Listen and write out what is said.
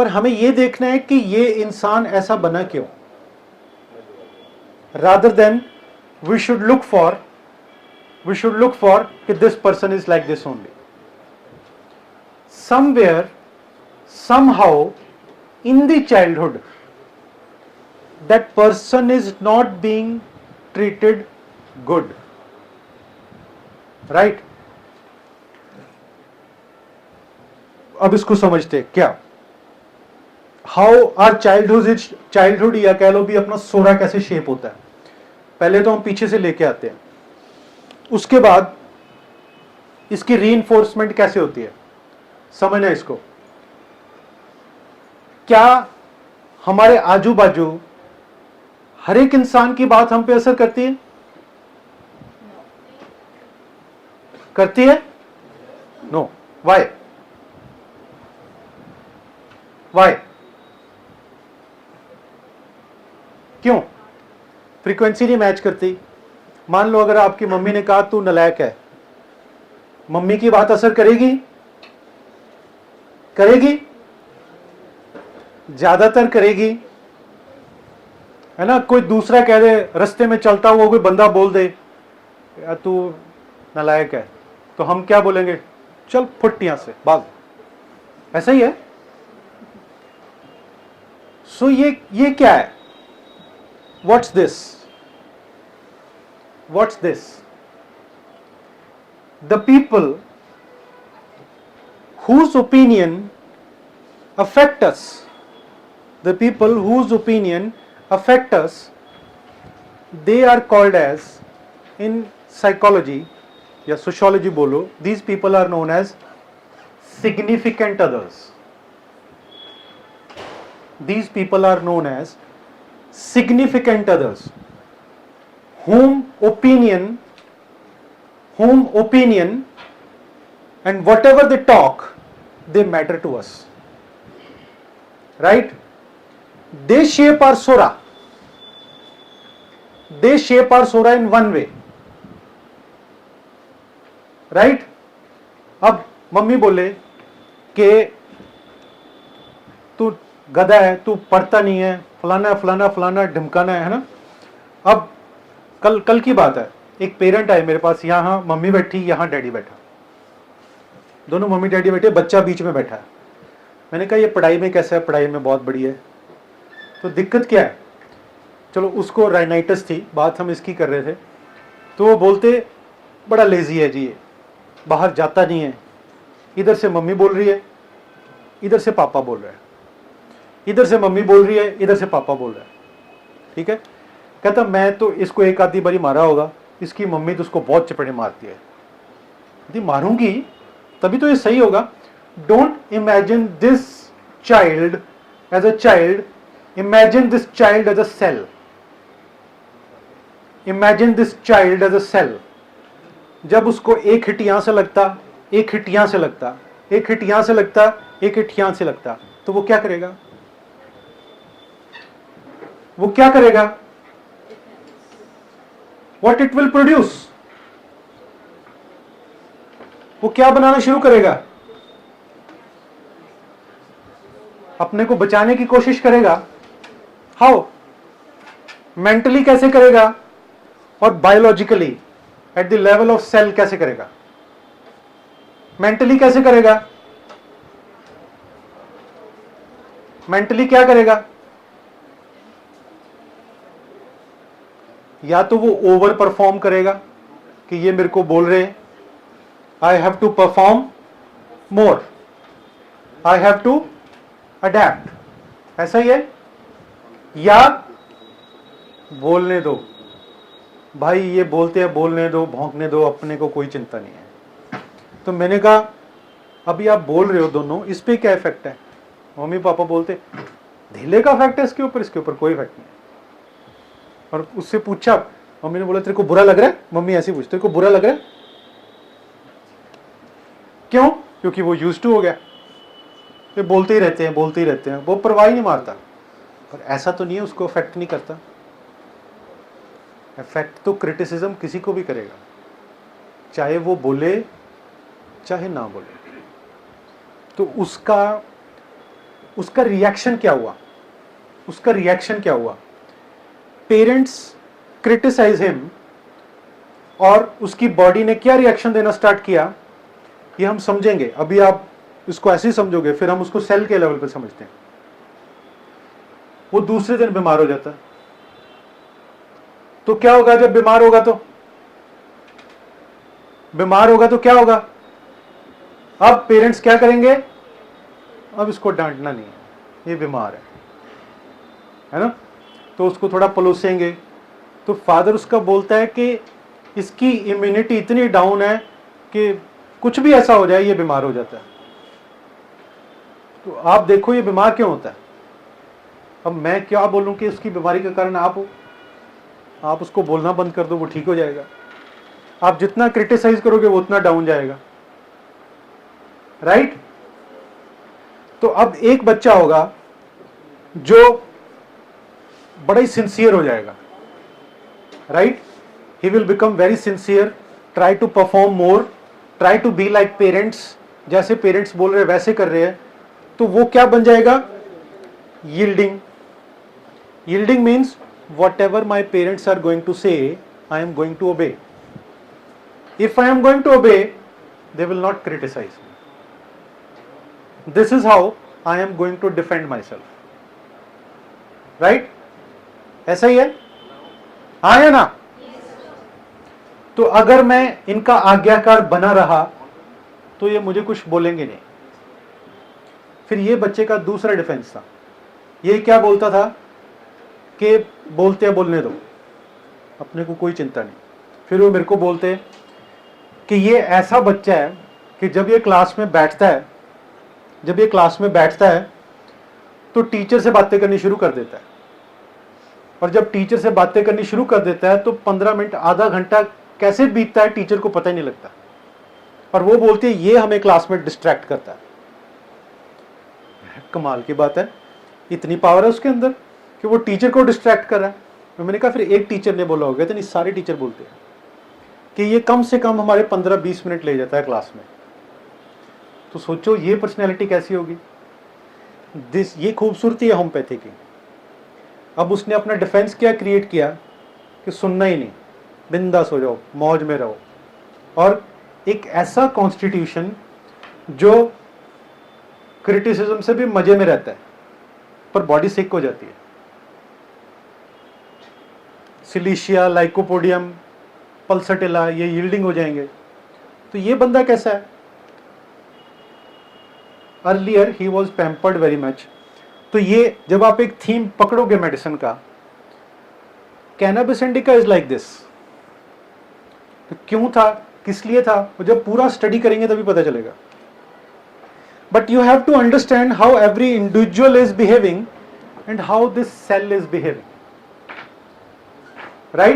पर हमें ये देखना है कि ये इंसान ऐसा बना क्यों, rather than we should look for कि this person is like this only. Somewhere, somehow in the childhood, that person is not being treated good, right? अब इसको समझते क्या, हाउ आर चाइल्डहुड या कह लो भी अपना सोरा कैसे शेप होता है. पहले तो हम पीछे से लेके आते हैं, उसके बाद इसकी रीइंफोर्समेंट कैसे होती है, समझना इसको. क्या हमारे आजू बाजू हर एक इंसान की बात हम पे असर करती है? करती है? नो. वाई? क्यों? फ्रीक्वेंसी नहीं मैच करती. मान लो अगर आपकी मम्मी ने कहा तू नालायक है, मम्मी की बात असर करेगी? ज्यादातर करेगी, है ना. कोई दूसरा कह दे, रास्ते में चलता हुआ कोई बंदा बोल दे यार तू नालायक है, तो हम क्या बोलेंगे, चल फुट यहां से भाग. ऐसा ही है. सो ये क्या है, what's this? The people whose opinion affect us, they are called as, in psychology या sociology बोलो, these people are known as significant others. whom opinion and whatever they talk, they matter to us, right? They shape our sora in one way, right? अब mummy बोले कि तू गधा है, तू पढ़ता नहीं है, फलाना फलाना फलाना ढमकाना है ना. अब कल की बात है, एक पेरेंट आए मेरे पास, यहाँ मम्मी बैठी, यहाँ डैडी बैठा, दोनों मम्मी डैडी बैठे, बच्चा बीच में बैठा है. मैंने कहा ये पढ़ाई में कैसा है? पढ़ाई में बहुत बढ़िया है. तो दिक्कत क्या है? चलो उसको राइनाइटिस थी, बात हम इसकी कर रहे थे. तो वो बोलते बड़ा लेजी है जी, बाहर जाता नहीं है. इधर से मम्मी बोल रही है, इधर से पापा बोल रहा है, इधर से मम्मी बोल रही है, इधर से पापा बोल रहा है. ठीक है. कहता मैं तो इसको एक आधी बारी मारा होगा, इसकी मम्मी तो उसको बहुत चपेटे मारती है. यदि मारूंगी तभी तो ये सही होगा. Don't imagine this child as a child, imagine this child as a cell. Imagine this child as a cell. जब उसको एक हिट यहां से लगता, एक हिट यहां से लगता, एक हिट यहां से लगता, एक हिट यहां से लगता, तो वो क्या करेगा? What it will produce? वो क्या बनाना शुरू करेगा? अपने को बचाने की कोशिश करेगा. हाउ? मेंटली कैसे करेगा, और biologically at the level of cell कैसे करेगा? मेंटली कैसे करेगा? मेंटली क्या करेगा? या तो वो ओवर परफॉर्म करेगा कि ये मेरे को बोल रहे हैं, I have to perform more, I have to adapt, ऐसा ही है. या बोलने दो भाई, ये बोलते हैं बोलने दो, भौंकने दो, अपने को कोई चिंता नहीं है. तो मैंने कहा अभी आप बोल रहे हो दोनों, इस पे क्या इफेक्ट है? मम्मी पापा बोलते धीले का इफेक्ट है इसके ऊपर कोई इफेक्ट नहीं. और उससे पूछा, मम्मी ने बोला तेरे को बुरा लग रहा है? मम्मी ऐसे पूछती, तेरे को बुरा लग रहा है? क्यों? क्योंकि वो यूज्ड टू हो गया, ये बोलते ही रहते हैं, वो परवाह ही नहीं मारता. पर ऐसा तो नहीं है, उसको इफेक्ट नहीं करता. इफेक्ट तो क्रिटिसिज्म किसी को भी करेगा, चाहे वो बोले चाहे ना बोले. तो उसका उसका रिएक्शन क्या हुआ, उसका रिएक्शन क्या हुआ? पेरेंट्स क्रिटिसाइज हिम और उसकी बॉडी ने क्या रिएक्शन देना स्टार्ट किया, ये हम समझेंगे। अभी आप इसको ऐसे ही समझोगे, फिर हम उसको सेल के लेवल पे समझते हैं। वो दूसरे दिन बीमार हो जाता है, तो क्या होगा जब बीमार होगा? तो बीमार होगा तो क्या होगा? अब पेरेंट्स क्या करेंगे? अब इसको डांटना नहीं है, ये बीमार है ना, तो उसको थोड़ा पलोसेंगे। तो फादर उसका बोलता है कि इसकी इम्यूनिटी इतनी डाउन है कि कुछ भी ऐसा हो जाए ये बीमार हो जाता है। तो आप देखो ये बीमार क्यों होता है। अब मैं क्या बोलूं कि उसकी बीमारी का कारण आप हो? आप उसको बोलना बंद कर दो, वो ठीक हो जाएगा। आप जितना क्रिटिसाइज करोगे वो उतना डाउन जाएगा, राइट? तो अब एक बच्चा होगा जो बड़ा ही सिंसियर हो जाएगा, right? He will become very sincere, try to perform more, try to be like parents, जैसे पेरेंट्स बोल रहे हैं वैसे कर रहे हैं। तो वो क्या बन जाएगा? Yielding. Yielding means whatever my parents are going to say, I am going to obey. If I am going to obey, they will not criticize me. This is how I am going to defend myself. Right? ऐसा ही है? हाँ या ना? तो अगर मैं इनका आज्ञाकार बना रहा तो ये मुझे कुछ बोलेंगे नहीं। फिर ये बच्चे का दूसरा डिफेंस था। ये क्या बोलता था कि बोलते हैं बोलने दो, अपने को कोई चिंता नहीं। फिर वो मेरे को बोलते कि ये ऐसा बच्चा है कि जब ये क्लास में बैठता है, तो टीचर से बातें करनी शुरू कर देता है। और जब टीचर से बातें करनी शुरू कर देता है तो 15 मिनट आधा घंटा कैसे बीतता है टीचर को पता ही नहीं लगता। और वो बोलती है ये हमें क्लास में डिस्ट्रैक्ट करता है। कमाल की बात है, इतनी पावर है उसके अंदर कि वो टीचर को डिस्ट्रैक्ट कर रहा है। तो मैंने कहा फिर एक टीचर ने बोला होगा, तो नहीं सारे टीचर बोलते हैं कि ये कम से कम हमारे 15-20 मिनट ले जाता है क्लास में। तो सोचो ये पर्सनैलिटी कैसी होगी। ये खूबसूरती है होम्योपैथी की। अब उसने अपना डिफेंस क्या क्रिएट किया कि सुनना ही नहीं, बिंदास हो जाओ, मौज में रहो। और एक ऐसा कॉन्स्टिट्यूशन जो क्रिटिसिज्म से भी मजे में रहता है पर बॉडी सिक हो जाती है। सिलिशिया, लाइकोपोडियम, पल्सटिला ये यील्डिंग हो जाएंगे। तो ये बंदा कैसा है? Earlier he was pampered very much. तो ये जब आप एक थीम पकड़ोगे मेडिसिन का, cannabis indica is like this. तो क्यों था, किस लिए था, वो जब पूरा स्टडी करेंगे तभी पता चलेगा। But you have to understand how every individual is behaving and how this cell is behaving, right?